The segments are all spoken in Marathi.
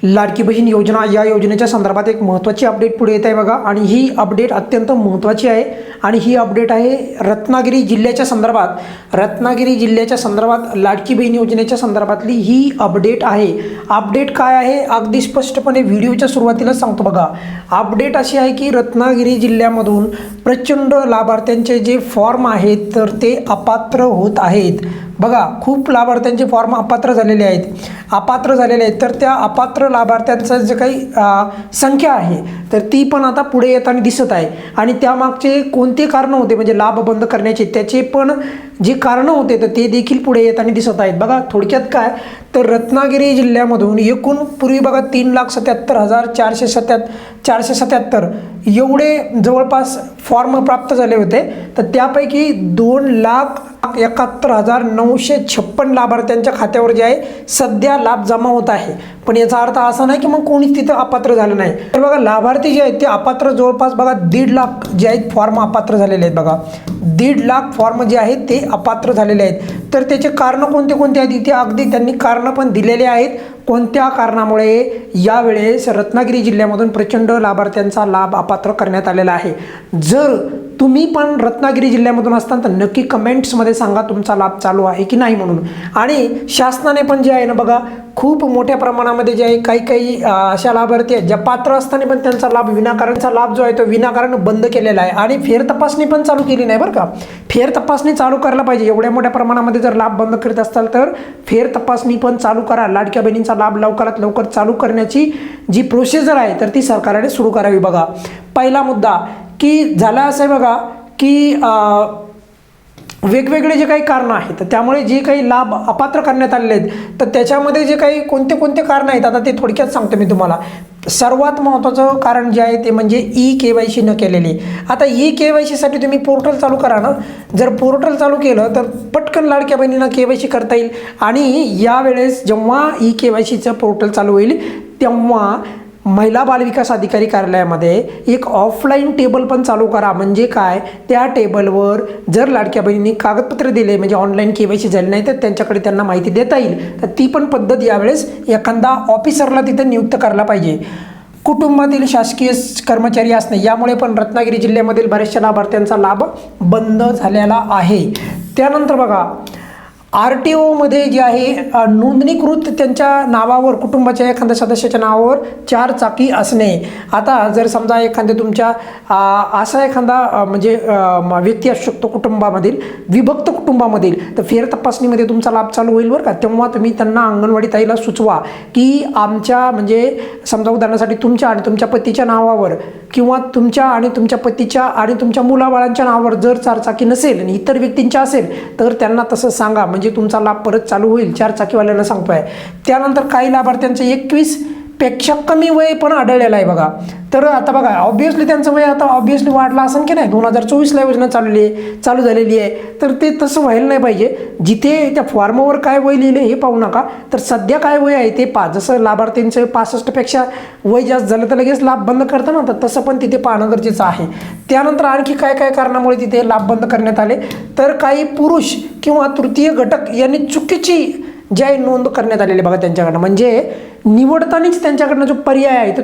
लाडकी बहीण योजना या योजनेच्या संदर्भात एक महत्त्वाची अपडेट पुढे येत आहे बघा. आणि ही अपडेट अत्यंत महत्त्वाची आहे आणि ही अपडेट आहे रत्नागिरी जिल्ह्याच्या संदर्भात. रत्नागिरी जिल्ह्याच्या संदर्भात लाडकी बहीण योजनेच्या संदर्भातली ही अपडेट आहे. अपडेट काय आहे अगदी स्पष्टपणे व्हिडिओच्या सुरुवातीला सांगतो बघा. अपडेट अशी आहे की रत्नागिरी जिल्ह्यामधून प्रचंड लाभार्थ्यांचे जे फॉर्म आहेत तर ते अपात्र होत आहेत बघा. खूप लाभार्थ्यांचे फॉर्म अपात्र झालेले आहेत. तर त्या अपात्र लाभार्थ्यांचं जे काही संख्या आहे तर ती पण आता पुढे येताना दिसत आहे. आणि त्यामागचे कोणते कारणं होते म्हणजे लाभ बंद करण्याचे त्याचे पण जे कारणं होते तर ते देखील पुढे येताना दिसत आहेत बघा. थोडक्यात काय तर रत्नागिरी जिल्ह्यामधून एकूण पूर्वी बघा 3,77,477 एवढे जवळपास फॉर्म प्राप्त झाले होते. तर त्यापैकी 2,71,956 लाभार्थ्यांच्या खात्यावर जे आहे सध्या लाभ जमा होत आहे. पण याचा अर्थ असा नाही की मग कोणीच तिथं अपात्र झालं नाही. तर बघा लाभार्थी जे आहेत ते अपात्र जवळपास बघा 1.5 लाख जे आहेत फॉर्म अपात्र झालेले आहेत बघा. 1.5 लाख फॉर्म जे आहेत ते अपात्र झालेले आहेत. तर त्याचे कारणं कोणते कोणते आहेत इथे अगदी त्यांनी कारणं पण दिलेले आहेत. कोणत्या कारणामुळे यावेळेस रत्नागिरी जिल्ह्यामधून प्रचंड लाभार्थ्यांचा लाभ अपात्र करण्यात आलेला आहे. जर तुम्ही पण रत्नागिरी जिल्ह्यामधून असताना तर नक्की कमेंट्समध्ये सांगा तुमचा लाभ चालू आहे की नाही म्हणून. आणि शासनाने पण जे आहे ना बघा खूप मोठ्या प्रमाणामध्ये जे आहे काही अशा लाभार्थी आहेत ज्या पात्र असताना पण त्यांचा लाभ विनाकारणचा लाभ जो आहे तो विनाकारण बंद केलेला आहे. आणि फेर तपासणी पण चालू केली नाही बरं का. फेर तपासणी चालू करायला पाहिजे. एवढ्या मोठ्या प्रमाणामध्ये जर लाभ बंद करीत असाल तर फेर तपासणी पण चालू करा. लाडक्या बहिणींचा लाभ लवकरात लवकर चालू करण्याची जी प्रोसिजर आहे तर ती सरकारने सुरू करावी बघा. पहिला मुद्दा की झाला असं आहे बघा की वेगवेगळे जे काही कारणं आहेत तर त्यामुळे जे काही लाभ अपात्र करण्यात आलेले आहेत तर त्याच्यामध्ये जे काही कोणते कोणते कारणं आहेत आता ते थोडक्यात सांगतो मी तुम्हाला. सर्वात महत्त्वाचं कारण जे आहे ते म्हणजे KYC न केलेली. आता KYCसाठी तुम्ही पोर्टल चालू करा ना. जर पोर्टल चालू केलं तर पटकन लाडक्या बहिणींना KYC करता येईल. आणि यावेळेस जेव्हा KYCचं पोर्टल चालू होईल तेव्हा महिला बालविकास अधिकारी कार्यालयामध्ये एक ऑफलाईन टेबल पण चालू करा. म्हणजे काय त्या टेबलवर जर लाडक्या बहिणींनी कागदपत्र दिले म्हणजे ऑनलाईन KYC झाले नाही तर त्यांच्याकडे त्यांना माहिती देता येईल. तर ती पण पद्धत यावेळेस एखादा ऑफिसरला तिथे नियुक्त करायला पाहिजे. कुटुंबातील शासकीय कर्मचारी असणे यामुळे पण रत्नागिरी जिल्ह्यामधील बऱ्याचशा लाभार्थ्यांचा लाभ बंद झालेला आहे. त्यानंतर बघा RTOमध्ये जे आहे नोंदणीकृत त्यांच्या नावावर कुटुंबाच्या एखाद्या सदस्याच्या नावावर 4 चाकी असणे. आता जर समजा एखाद्या तुमच्या असा एखादा म्हणजे व्यक्ती असू शकतो कुटुंबामधील विभक्त कुटुंबामधील तर फेर तपासणीमध्ये तुमचा लाभ चालू होईल बरं का. तेव्हा तुम्ही त्यांना अंगणवाडी ताईला सुचवा की आमच्या म्हणजे समजा उदाहरणासाठी तुमच्या आणि तुमच्या पतीच्या नावावर किंवा तुमच्या आणि तुमच्या पतीच्या आणि तुमच्या मुलाबाळांच्या नावावर जर 4 चाकी नसेल आणि इतर व्यक्तींच्या असेल तर त्यांना तसं सांगा म्हणजे तुमचा लाभ परत चालू होईल. 4 चाकीवाल्यांना सांगतोय. त्यानंतर काही लाभार्थ्यांचं 21 पेक्षा कमी वय पण आढळलेलं आहे बघा. तर आता बघा ऑब्व्हियसली त्यांचं वय आता ऑब्व्हियसली वाढलं असेल की नाही. 2024ला योजना चालू झालेली आहे तर ते तसं व्हायला नाही पाहिजे. जिथे त्या फॉर्मवर काय वय लिहिले हे पाहू नका तर सध्या काय वय आहे ते पहा. जसं लाभार्थ्यांचं 65पेक्षा वय जास्त झालं तर लगेच लाभ बंद करतं ना तर तसं पण तिथे पाहणं गरजेचं आहे. त्यानंतर आणखी काय काय कारणामुळे तिथे लाभ बंद करण्यात आले तर काही पुरुष किंवा तृतीय घटक यांनी चुकीची जे आहे नोंद करण्यात आलेली बघा त्यांच्याकडनं. म्हणजे निवडतानाच त्यांच्याकडनं जो पर्याय आहे तो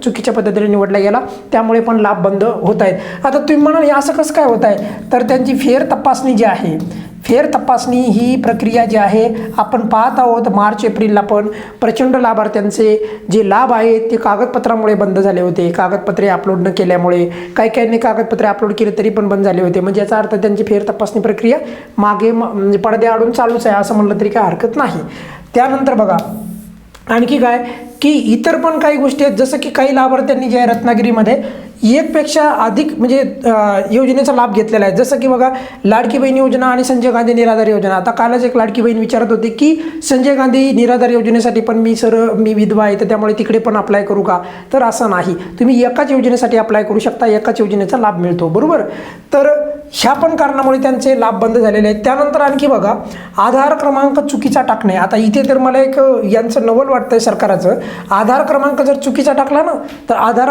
चुकीच्या पद्धतीने निवडला गेला त्यामुळे पण लाभ बंद होत आहेत. आता तुम्ही म्हणाल हे असं कसं काय होत आहे तर त्यांची फेर तपासणी जी आहे फेर तपासणी ही प्रक्रिया जी आहे आपण पाहत आहोत. मार्च एप्रिलला पण प्रचंड लाभार्थ्यांचे जे लाभ आहेत ते कागदपत्रामुळे बंद झाले होते. कागदपत्रे अपलोड न केल्यामुळे काही कागदपत्रे अपलोड केले तरी पण बंद झाले होते. म्हणजे याचा अर्थ त्यांची फेर तपासणी प्रक्रिया मागे म्हणजे पडद्याआडून चालूच आहे असं म्हणलं तरी काय हरकत नाही. त्यानंतर बघा आणखी काय की इतर पण काही गोष्टी आहेत जसं की काही लाभार्थ्यांनी जे आहे रत्नागिरीमध्ये एकपेक्षा अधिक म्हणजे योजनेचा लाभ घेतलेला आहे. जसं की बघा लाडकी बहीण योजना आणि संजय गांधी निराधार योजना. आता कालच एक लाडकी बहीण विचारत होती की संजय गांधी निराधार योजनेसाठी पण मी विधवा आहे तर त्यामुळे तिकडे पण अप्लाय करू का. तर असं नाही. तुम्ही एकाच योजनेसाठी अप्लाय करू शकता. एकाच योजनेचा लाभ मिळतो बरोबर. तर ह्या पण कारणामुळे त्यांचे लाभ बंद झालेले आहेत. त्यानंतर आणखी बघा, आधार क्रमांक चुकीचा टाकणे. आता इथे तर मला एक यांचं नवल वाटतंय सरकारचं. आधार क्रमांक जर चुकीचा टाकला ना तर आधार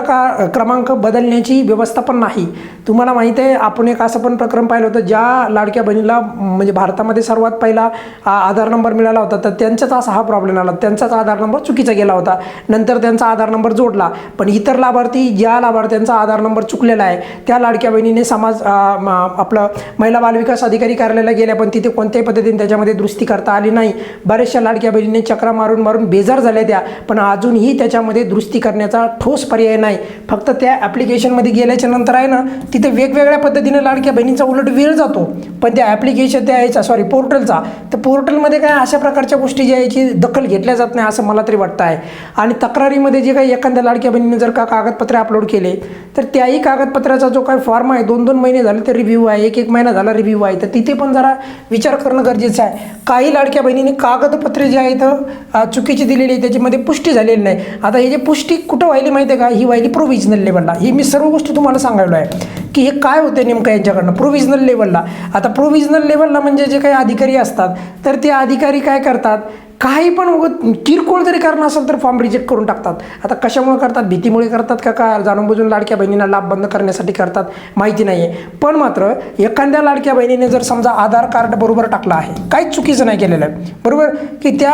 क्रमांक बदलण्याची व्यवस्था पण नाही. तुम्हाला माहिती आहे, आपण एक असं पण प्रकरण पाहिलं होतं, ज्या लाडक्या बहिणीला म्हणजे भारतामध्ये सर्वात पहिला आधार नंबर मिळाला होता, तर त्यांचाच असा हा प्रॉब्लेम आला. त्यांचाच आधार नंबर चुकीचा गेला होता. नंतर त्यांचा आधार नंबर जोडला, पण इतर लाभार्थी ज्या लाभार्थ्यांचा आधार नंबर चुकलेला आहे त्या लाडक्या बहिणीने आपलं महिला बालविकास अधिकारी कार्यालयाला गेल्या, पण तिथे कोणत्याही पद्धतीने त्याच्यामध्ये दुरुस्ती करता आली नाही. बऱ्याचशा लाडक्या बहिणीने चक्रा मारून मारून बेजार झाल्या त्या, पण अजूनही त्याच्यामध्ये दुरुस्ती करण्याचा ठोस पर्याय नाही. फक्त त्या ॲप्लिकेशनमध्ये गेल्याच्या नंतर आहे ना, तिथे वेगवेगळ्या पद्धतीने लाडक्या बहिणींचा उलट वेळ जातो. पण त्या ॲप्लिकेशन पोर्टलचा, तर पोर्टलमध्ये काय अशा प्रकारच्या गोष्टी ज्या याची दखल घेतल्या जात नाही असं मला तरी वाटतं आहे. आणि तक्रारीमध्ये जे काही एखाद्या लाडक्या बहिणीने जर का कागदपत्रे अपलोड केले, तर त्याही कागदपत्राचा जो काही फॉर्म आहे 2-2 महिने झाले तर रिव्ह्यू आहे, 1-1 महिना झाला रिव्ह्यू आहे, तर तिथे पण जरा विचार करणं गरजेचं आहे. काही लाडक्या बहिणीने कागदपत्रे जे आहेत चुकीची दिलेली आहे, त्याच्यामध्ये पुष्टी झालेली नाही. आता हे जे पुष्टी कुठं व्हायली माहिती आहे का, ही व्हायली प्रोव्हिजनल लेवलला. ही मी सर्व गोष्टी तुम्हाला सांगायलो आहे की हे काय होते नेमकं यांच्याकडनं प्रोव्हिजनल लेवलला. आता प्रोव्हिजनल लेवलला म्हणजे जे काही अधिकारी असतात, तर ते अधिकारी काय करतात, काही पण किरकोळ जरी कारण असेल तर फॉर्म रिजेक्ट करून टाकतात. आता कशामुळे करतात, भीतीमुळे करतात का जाणून बुजून लाडक्या बहिणींना लाभ बंद करण्यासाठी करतात माहिती नाही आहे. पण मात्र एखाद्या लाडक्या बहिणीने जर समजा आधार कार्ड बरोबर टाकलं आहे, काहीच चुकीचं नाही केलेलं आहे बरोबर, की त्या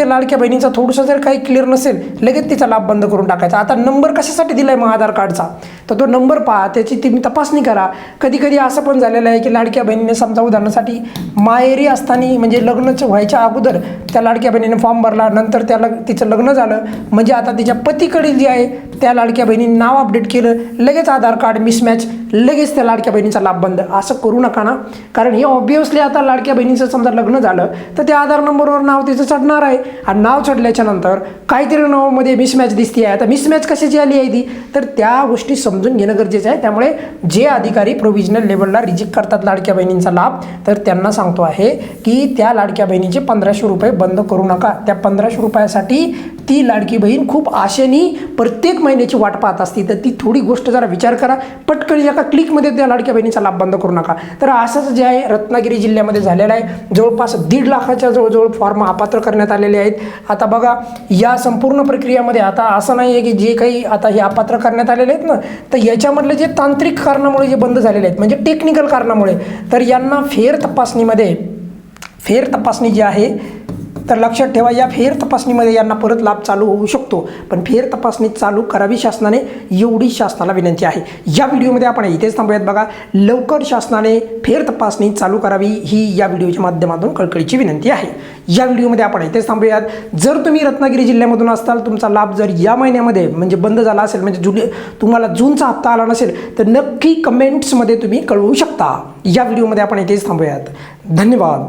लाडक्या बहिणीचा थोडंसं जर काही क्लिअर नसेल लगेच तिचा लाभ बंद करून टाकायचा. आता नंबर कशासाठी दिला आहे मग आधार कार्डचा, तर तो नंबर पहा, त्याची तुम्ही तपासणी करा. कधी कधी असं पण झालेलं आहे की लाडक्या बहिणीने समजा उदाहरणासाठी माहेरी असताना म्हणजे लग्नाचं व्हायच्या अगोदर त्या लाडक्या बहिणीने फॉर्म भरला, नंतर तिचं लग्न झालं, म्हणजे आता तिच्या पतीकडील जे आहे त्या लाडक्या बहिणीने नाव अपडेट केलं, लगेच आधार कार्ड मिसमॅच, लगेच त्या लाडक्या बहिणीचा लाभ बंद. असं करू नका ना, कारण हे ऑब्व्हियसली आता लाडक्या बहिणीचं समजा लग्न झालं तर त्या आधार नंबरवर नाव तिचं चढणार आहे, आणि नाव चढल्याच्या नंतर काहीतरी नावामध्ये मिसमॅच दिसते आहे. आता मिसमॅच कशाची आली आहे ती, तर त्या गोष्टी समजून घेणं गरजेचं आहे. त्यामुळे जे अधिकारी प्रोव्हिजनल लेवलला रिजेक्ट करतात लाडक्या बहिणींचा लाभ, तर त्यांना सांगतो आहे की त्या लाडक्या बहिणीचे 1500 रुपये बंद करू नका. त्या 1500 रुपयासाठी ती लाडकी बहीण खूप आशेने प्रत्येक महिन्याची वाट पाहत असते, तर ती थोडी गोष्ट जरा विचार करा. पटकन एका क्लिकमध्ये त्या लाडक्या बहिणीचा लाभ बंद करू नका. तर असंच जे आहे रत्नागिरी जिल्ह्यामध्ये झालेलं आहे. जवळपास 1.5 लाखाच्या जवळजवळ फॉर्म अपात्र करण्यात आलेले आहेत. आता बघा, या संपूर्ण प्रक्रियेमध्ये आता असं नाही आहे की जे काही आता हे अपात्र करण्यात आलेले आहेत ना, तर याच्यामधले जे तांत्रिक कारणामुळे जे बंद झालेले आहेत म्हणजे टेक्निकल कारणामुळे, तर यांना फेर तपासणी जी आहे, तर लक्षात ठेवा, या फेर तपासणीमध्ये यांना परत लाभ चालू होऊ शकतो. पण फेर तपासणी चालू करावी शासनाने, एवढी शासनाला विनंती आहे. या व्हिडिओमध्ये आपण इथेच थांबूयात. बघा, लवकर शासनाने फेर तपासणी चालू करावी ही या व्हिडिओच्या माध्यमातून कळकळीची विनंती आहे. या व्हिडिओमध्ये आपण इथेच थांबूयात. जर तुम्ही रत्नागिरी जिल्ह्यामधून असताल, तुमचा लाभ जर या महिन्यामध्ये म्हणजे बंद झाला असेल, म्हणजे तुम्हाला जूनचा हप्ता आला नसेल, तर नक्की कमेंट्समध्ये तुम्ही कळवू शकता. या व्हिडिओमध्ये आपण इथेच थांबूयात. धन्यवाद.